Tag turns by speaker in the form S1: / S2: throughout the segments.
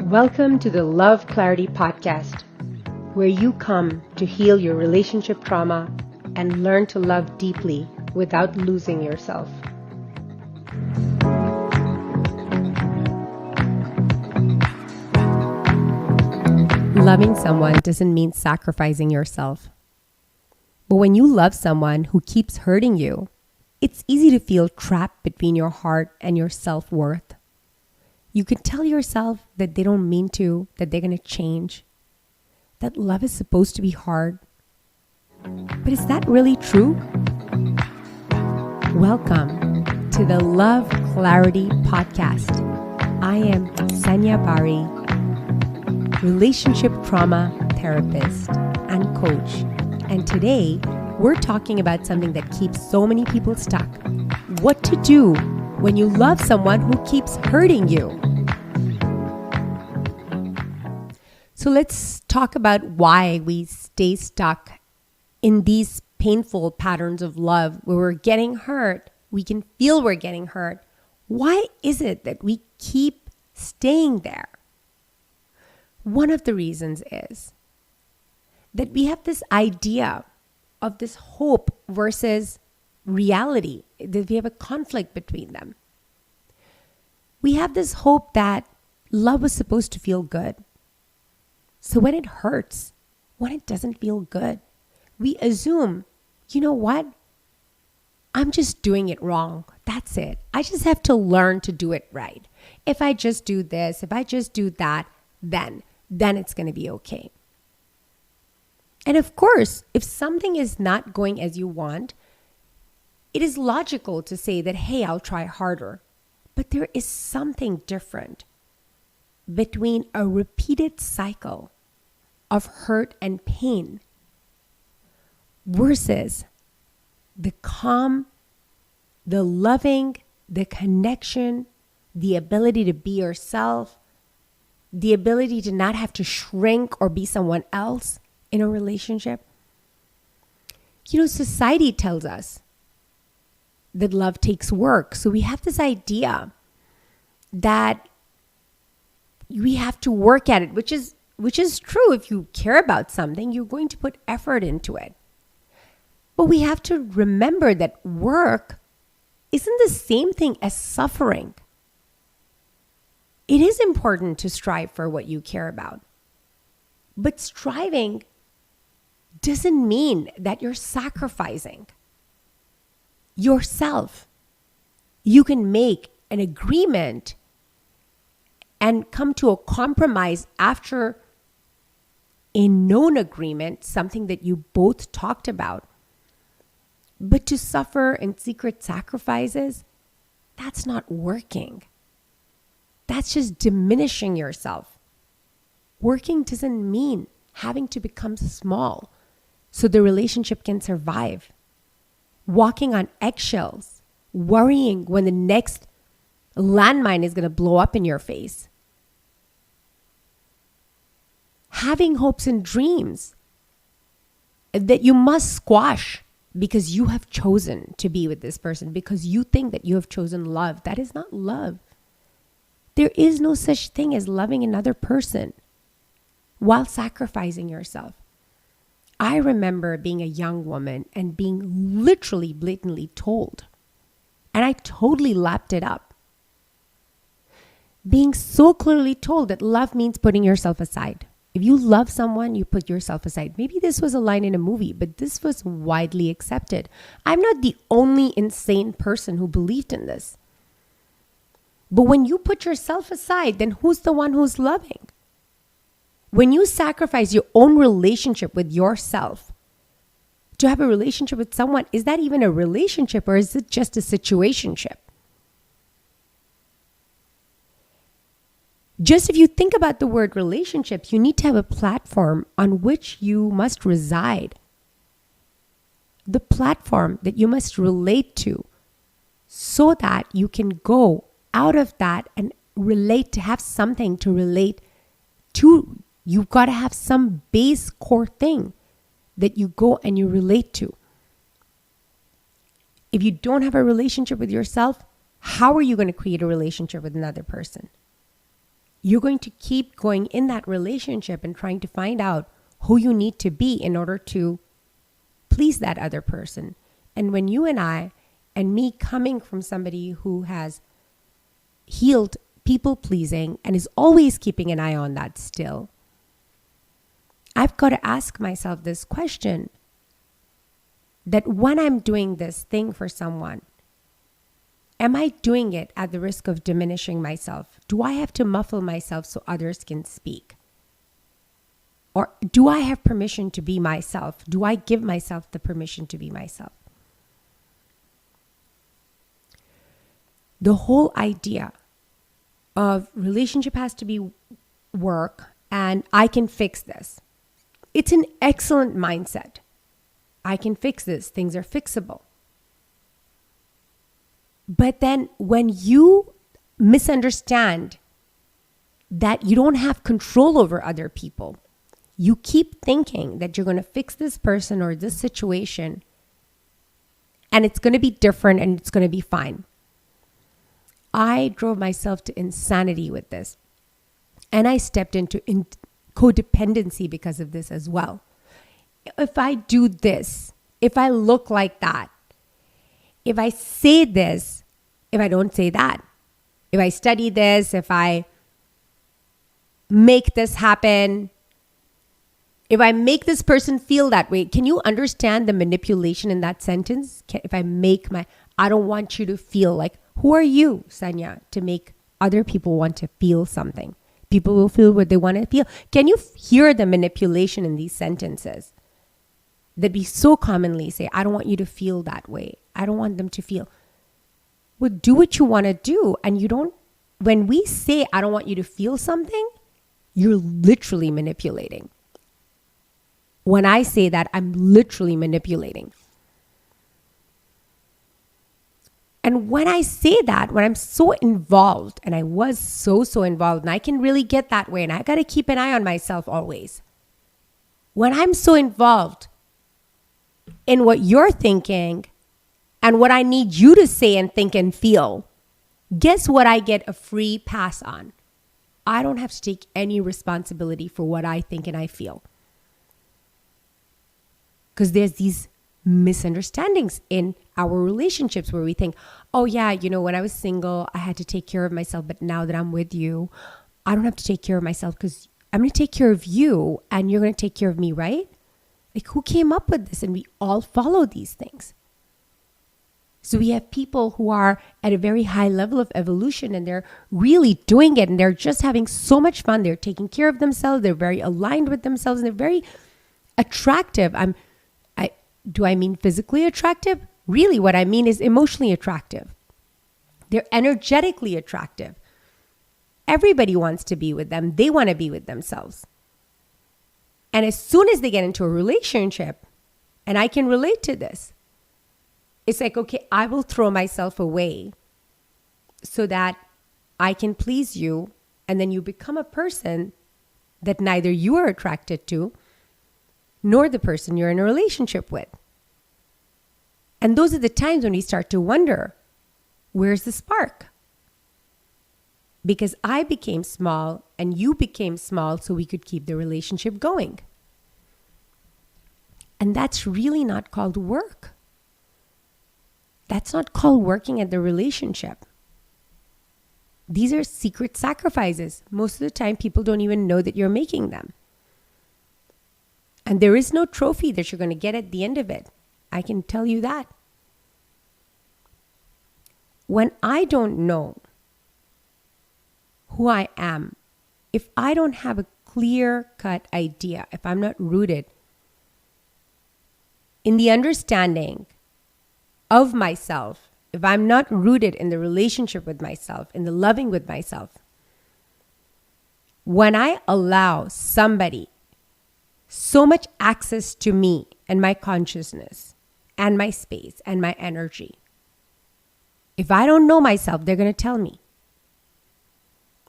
S1: Welcome to the Love Clarity Podcast, where you come to heal your relationship trauma and learn to love deeply without losing yourself. Loving someone doesn't mean sacrificing yourself. But when you love someone who keeps hurting you, it's easy to feel trapped between your heart and your self-worth. You can tell yourself that they don't mean to, that they're going to change, that love is supposed to be hard. But is that really true? Welcome to the Love Clarity Podcast. I am Sanya Bari, relationship trauma therapist and coach. And today, we're talking about something that keeps so many people stuck. What to do when you love someone who keeps hurting you. So let's talk about why we stay stuck in these painful patterns of love where we're getting hurt. We can feel we're getting hurt. Why is it that we keep staying there? One of the reasons is that we have this idea of this hope versus reality, that we have a conflict between them. We have this hope that love was supposed to feel good. So when it hurts, when it doesn't feel good, we assume, you know what? I'm just doing it wrong. That's it. I just have to learn to do it right. If I just do this, if I just do that, then it's going to be okay. And of course, if something is not going as you want, it is logical to say that, hey, I'll try harder. But there is something different between a repeated cycle of hurt and pain versus the calm, the loving, the connection, the ability to be yourself, the ability to not have to shrink or be someone else in a relationship. You know, society tells us that love takes work. So we have this idea that we have to work at it, which is true. If you care about something, you're going to put effort into it. But we have to remember that work isn't the same thing as suffering. It is important to strive for what you care about. But striving doesn't mean that you're sacrificing yourself. You can make an agreement and come to a compromise after a known agreement, something that you both talked about. But to suffer in secret sacrifices, that's not working. That's just diminishing yourself. Working doesn't mean having to become small so the relationship can survive. Walking on eggshells, worrying when the next landmine is going to blow up in your face. Having hopes and dreams that you must squash because you have chosen to be with this person, because you think that you have chosen love. That is not love. There is no such thing as loving another person while sacrificing yourself. I remember being a young woman and being literally blatantly told, and I totally lapped it up. Being so clearly told that love means putting yourself aside. If you love someone, you put yourself aside. Maybe this was a line in a movie, but this was widely accepted. I'm not the only insane person who believed in this. But when you put yourself aside, then who's the one who's loving? When you sacrifice your own relationship with yourself to have a relationship with someone, is that even a relationship or is it just a situationship? Just if you think about the word relationships, you need to have a platform on which you must reside. The platform that you must relate to so that you can go out of that and relate, to have something to relate to. You've got to have some base core thing that you go and you relate to. If you don't have a relationship with yourself, how are you going to create a relationship with another person? you're going to keep going in that relationship and trying to find out who you need to be in order to please that other person. And when you and I, and me coming from somebody who has healed people pleasing and is always keeping an eye on that still, I've got to ask myself this question, that when I'm doing this thing for someone, am I doing it at the risk of diminishing myself? Do I have to muffle myself so others can speak? Or do I have permission to be myself? Do I give myself the permission to be myself? The whole idea of relationship has to be work and I can fix this. It's an excellent mindset. I can fix this. Things are fixable. But then when you misunderstand that you don't have control over other people, you keep thinking that you're going to fix this person or this situation and it's going to be different and it's going to be fine. I drove myself to insanity with this. And I stepped into codependency because of this as well. If I do this, if I look like that, if I say this, if I don't say that, if I study this, if I make this happen, if I make this person feel that way, can you understand the manipulation in that sentence? If I make I don't want you to feel like, who are you, Sanya, to make other people want to feel something? People will feel what they want to feel. Can you hear the manipulation in these sentences that we so commonly say, I don't want you to feel that way. I don't want them to feel. Well, do what you want to do. And you don't, when we say, I don't want you to feel something, you're literally manipulating. When I say that, I'm literally manipulating. And when I say that, when I'm so involved, and I was so involved, and I can really get that way, and I got to keep an eye on myself always. When I'm so involved in what you're thinking and what I need you to say and think and feel, guess what I get a free pass on? I don't have to take any responsibility for what I think and I feel. Because there's these misunderstandings in our relationships where we think, oh yeah, when I was single, I had to take care of myself. But now that I'm with you, I don't have to take care of myself because I'm going to take care of you and you're going to take care of me, right? Like, who came up with this? And we all follow these things. So we have people who are at a very high level of evolution and they're really doing it and they're just having so much fun. They're taking care of themselves. They're very aligned with themselves and they're very attractive. Do I mean physically attractive? Really, what I mean is emotionally attractive. They're energetically attractive. Everybody wants to be with them. They want to be with themselves. And as soon as they get into a relationship, and I can relate to this, it's like, okay, I will throw myself away so that I can please you. And then you become a person that neither you are attracted to, nor the person you're in a relationship with. And those are the times when we start to wonder, where's the spark? Because I became small and you became small so we could keep the relationship going. And that's really not called work. That's not called working at the relationship. These are secret sacrifices. Most of the time, people don't even know that you're making them. And there is no trophy that you're going to get at the end of it. I can tell you that. When I don't know who I am, if I don't have a clear-cut idea, if I'm not rooted in the understanding of myself, if I'm not rooted in the relationship with myself, in the loving with myself, when I allow somebody so much access to me and my consciousness and my space and my energy, if I don't know myself, they're going to tell me.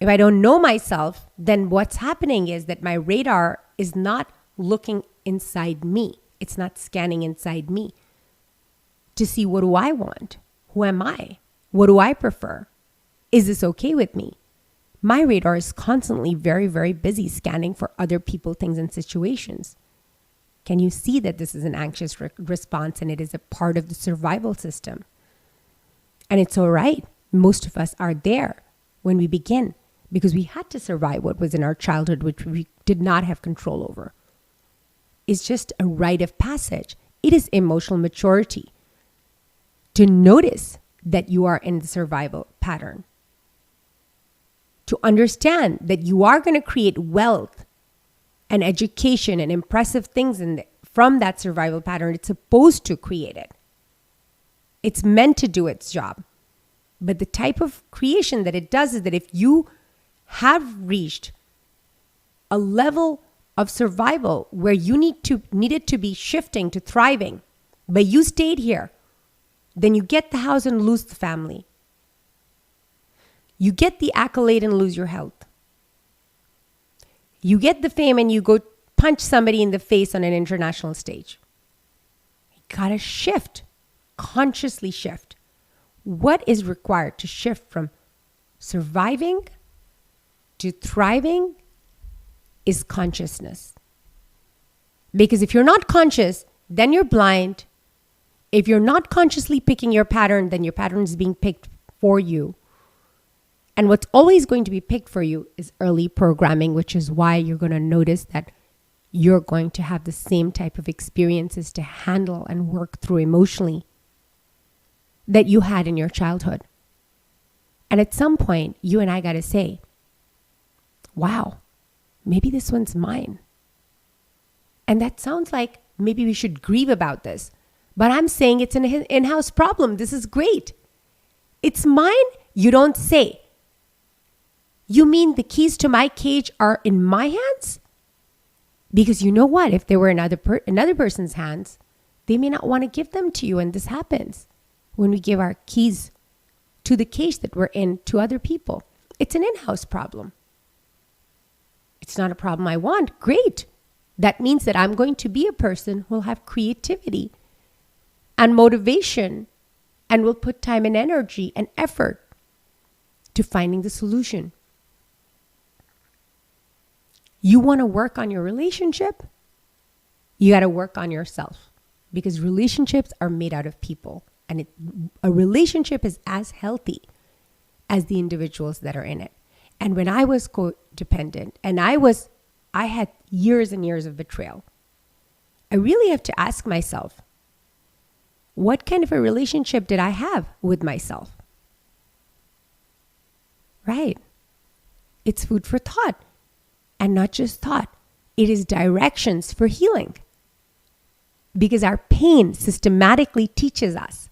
S1: If I don't know myself, then what's happening is that my radar is not looking inside me. It's not scanning inside me to see, what do I want? Who am I? What do I prefer? Is this okay with me? My radar is constantly very, very busy scanning for other people, things, and situations. Can you see that this is an anxious response and it is a part of the survival system? And it's all right. Most of us are there when we begin because we had to survive what was in our childhood, which we did not have control over. It's just a rite of passage. It is emotional maturity to notice that you are in the survival pattern. To understand that you are going to create wealth and education and impressive things from that survival pattern. It's supposed to create it. It's meant to do its job. But the type of creation that it does is that if you have reached a level of survival where you needed to be shifting to thriving, but you stayed here, then you get the house and lose the family. You get the accolade and lose your health. You get the fame and you go punch somebody in the face on an international stage. You gotta shift, consciously shift. What is required to shift from surviving to thriving is consciousness. Because if you're not conscious, then you're blind. If you're not consciously picking your pattern, then your pattern is being picked for you. And what's always going to be picked for you is early programming, which is why you're going to notice that you're going to have the same type of experiences to handle and work through emotionally that you had in your childhood. And at some point, you and I got to say, wow, maybe this one's mine. And that sounds like maybe we should grieve about this. But I'm saying it's an in-house problem. This is great. It's mine, you don't say. You mean the keys to my cage are in my hands? Because you know what? If they were in another person's hands, they may not want to give them to you. And this happens when we give our keys to the cage that we're in to other people. It's an in-house problem. It's not a problem I want. Great. That means that I'm going to be a person who will have creativity and motivation and will put time and energy and effort to finding the solution. You want to work on your relationship? You got to work on yourself because relationships are made out of people. And a relationship is as healthy as the individuals that are in it. And when I was codependent and I had years and years of betrayal, I really have to ask myself, what kind of a relationship did I have with myself? Right. It's food for thought. And not just thought. It is directions for healing. Because our pain systematically teaches us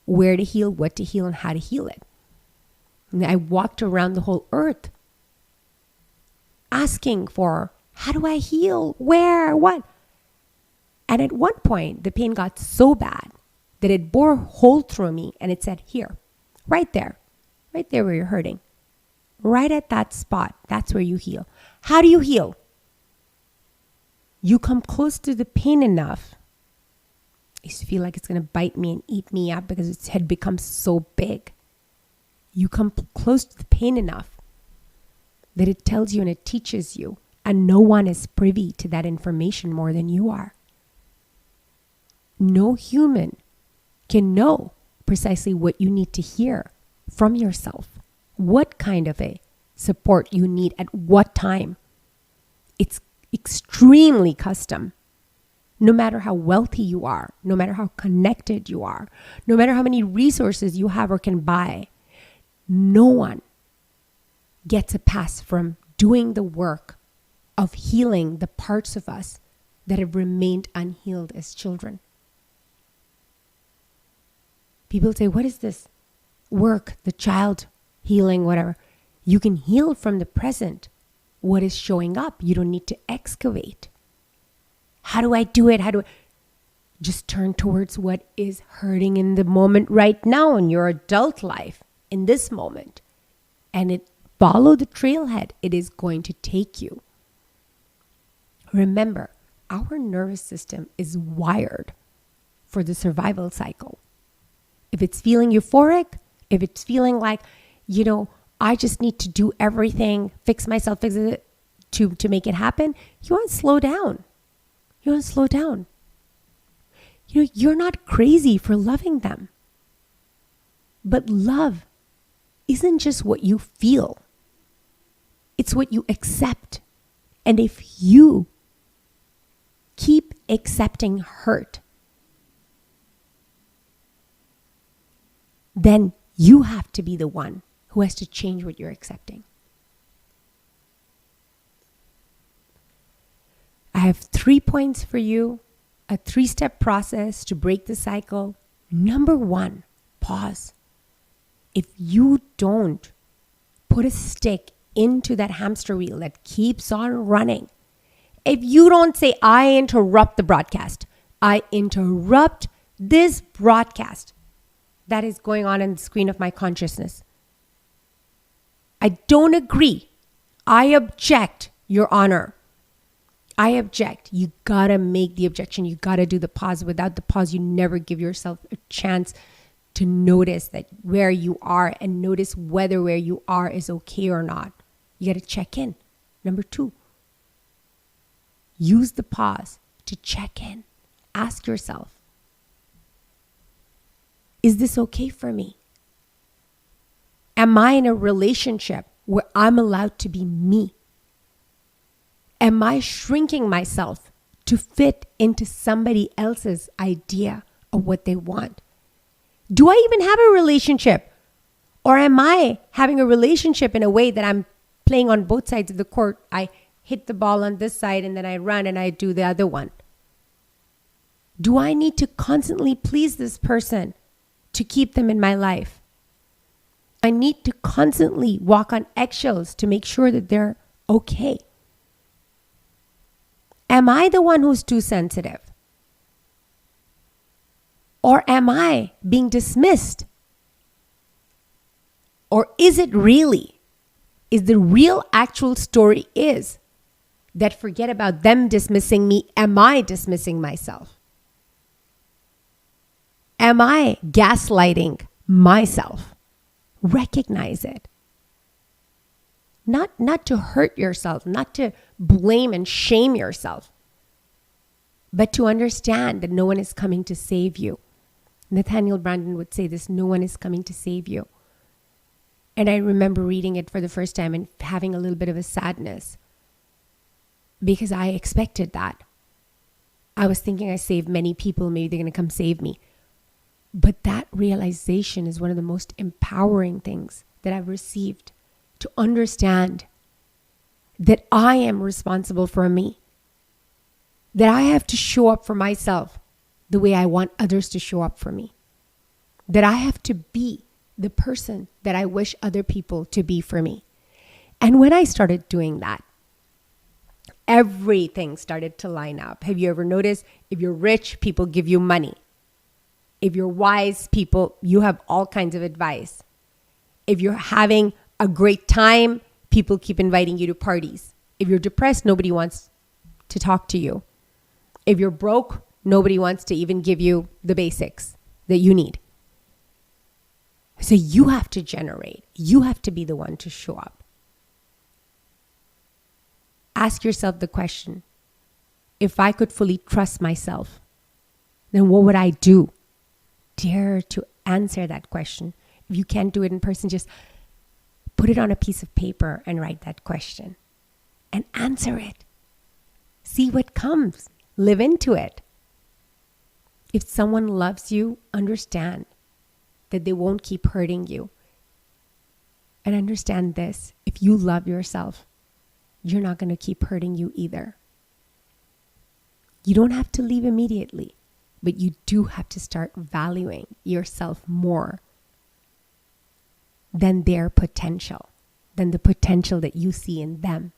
S1: where to heal, what to heal, and how to heal it. And I walked around the whole earth asking for, how do I heal? Where? What? And at one point, the pain got so bad that it bore a hole through me and it said, here, right there where you're hurting. Right at that spot, that's where you heal. How do you heal? You come close to the pain enough. You feel like it's going to bite me and eat me up because its head becomes so big. You come close to the pain enough that it tells you and it teaches you. And no one is privy to that information more than you are. No human can know precisely what you need to hear from yourself. What kind of a support you need at what time. It's extremely custom. No matter how wealthy you are, no matter how connected you are, no matter how many resources you have or can buy, no one gets a pass from doing the work of healing the parts of us that have remained unhealed as children. People say, what is this work, the child healing, whatever? You can heal from the present what is showing up. You don't need to excavate. How do I do it? Just turn towards what is hurting in the moment right now in your adult life, in this moment. And follow the trailhead it is going to take you. Remember, our nervous system is wired for the survival cycle. If it's feeling euphoric, if it's feeling like, I just need to do everything, fix myself, fix it to make it happen. You want to slow down. You want to slow down. You're not crazy for loving them. But love isn't just what you feel. It's what you accept. And if you keep accepting hurt, then you have to be the one who has to change what you're accepting. I have 3 points for you, a 3-step process to break the cycle. Number 1, pause. If you don't put a stick into that hamster wheel that keeps on running, if you don't say, I interrupt the broadcast, I interrupt this broadcast that is going on the screen of my consciousness. I don't agree. I object, Your Honor. I object. You gotta make the objection. You gotta do the pause. Without the pause, you never give yourself a chance to notice that where you are and notice whether where you are is okay or not. You gotta check in. Number 2, use the pause to check in. Ask yourself, is this okay for me? Am I in a relationship where I'm allowed to be me? Am I shrinking myself to fit into somebody else's idea of what they want? Do I even have a relationship? Or am I having a relationship in a way that I'm playing on both sides of the court? I hit the ball on this side and then I run and I do the other one. Do I need to constantly please this person to keep them in my life? I need to constantly walk on eggshells to make sure that they're okay. Am I the one who's too sensitive? Or am I being dismissed? Or is it really? Is the real actual story is that forget about them dismissing me, am I dismissing myself? Am I gaslighting myself? Recognize it. Not to hurt yourself, not to blame and shame yourself, but to understand that no one is coming to save you. Nathaniel Branden would say this, no one is coming to save you. And I remember reading it for the first time and having a little bit of a sadness because I expected that. I was thinking I saved many people, maybe they're going to come save me. But that realization is one of the most empowering things that I've received, to understand that I am responsible for me, that I have to show up for myself the way I want others to show up for me, that I have to be the person that I wish other people to be for me. And when I started doing that, everything started to line up. Have you ever noticed, if you're rich, people give you money. If you're wise, people, you have all kinds of advice. If you're having a great time, people keep inviting you to parties. If you're depressed, nobody wants to talk to you. If you're broke, nobody wants to even give you the basics that you need. So you have to generate. You have to be the one to show up. Ask yourself the question, if I could fully trust myself, then what would I do? Dare to answer that question. If you can't do it in person, just put it on a piece of paper and write that question and answer it. See what comes. Live into it. If someone loves you, understand that they won't keep hurting you. And understand this, if you love yourself, you're not going to keep hurting you either. You don't have to leave immediately, but you do have to start valuing yourself more than their potential, than the potential that you see in them.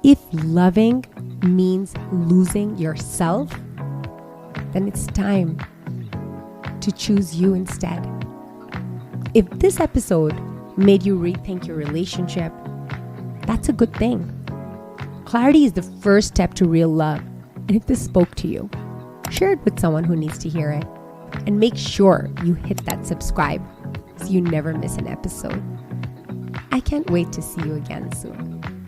S1: If loving means losing yourself, then it's time to choose you instead. If this episode made you rethink your relationship, that's a good thing. Clarity is the first step to real love. And if this spoke to you, share it with someone who needs to hear it. And make sure you hit that subscribe so you never miss an episode. I can't wait to see you again soon.